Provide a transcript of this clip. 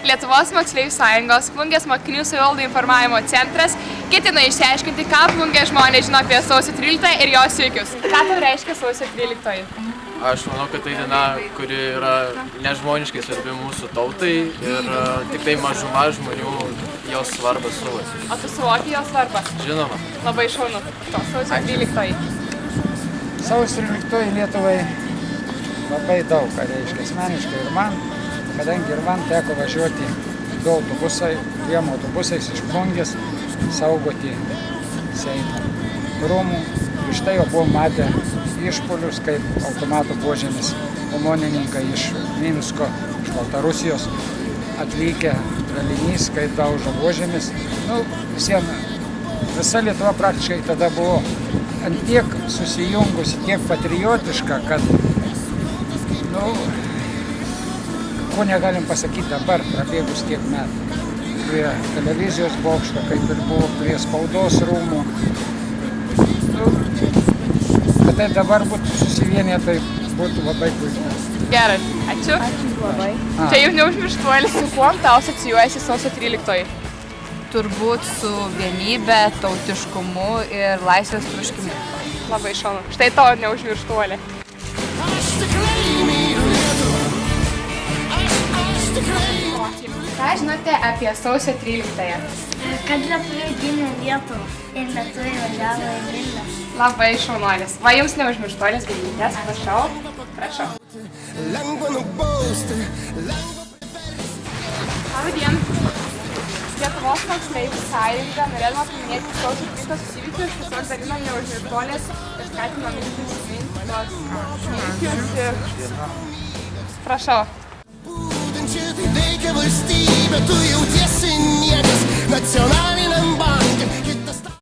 Lietuvos moksleivių sąjungos Plungės mokinių savivaldų informavimo centras ketina išsiaiškinti, ką Plungės žmonės žino apie sausio 13 ir jos įvykius. Ką tau reiškia sausio 13? Aš manau, kad tai diena, kuri yra nežmoniškai svarbi mūsų tautai ir tik tai mažuma žmonių jos svarbą suvokia. O tu suvoki jos svarbą? Žinoma. Labai šaunu. Sausio 12. Sausio 13 Lietuvai labai daug ką reiškia asmeniškai ir man, kadangi ir man teko važiuoti dviem autobusais iš Plungės saugoti Seimo rūmų. Iš tai jau buvom matę išpuolius, kaip automatų buožėmis omonininkai iš Minsko, iš Baltarusijos atvykę dalinys, kaip daužo buožėmis. Visa Lietuva praktiškai tada buvo ant tiek susijungusi, tiek patriotiška, kad ko negalim pasakyti dabar, prabėgus tiek metų. Prie televizijos bokšto, kaip ir buvo prie spaudos rūmų. Bet tai dabar būtų susivienyje, tai būtų labai puiku. Gerai, ačiū. Ačiū labai. Čia jau neužmirštuolis. Su kuom tau asocijuojasi sausio 13? Turbūt su vienybe, tautiškumu ir laisvės troškimu. Labai šaunu. Štai tau neužmirštuolė. Ką žinote apie sausio 13? Kad lietuviai gimė Lietuvą ir lietuviai važiavo į Vilnių. Labai šaunuolis. Va jums neužmirštuolės galimybės, prašau. Prašau. Labdien. Lietuvos moksleivių sąjunga norėdama paminėti sausio 13 įvykius, tiesiog dalino neužmirštuolės ir skatino mintis įminti tos įvykius ir... Prašau. Veikia valstybė, tu jauties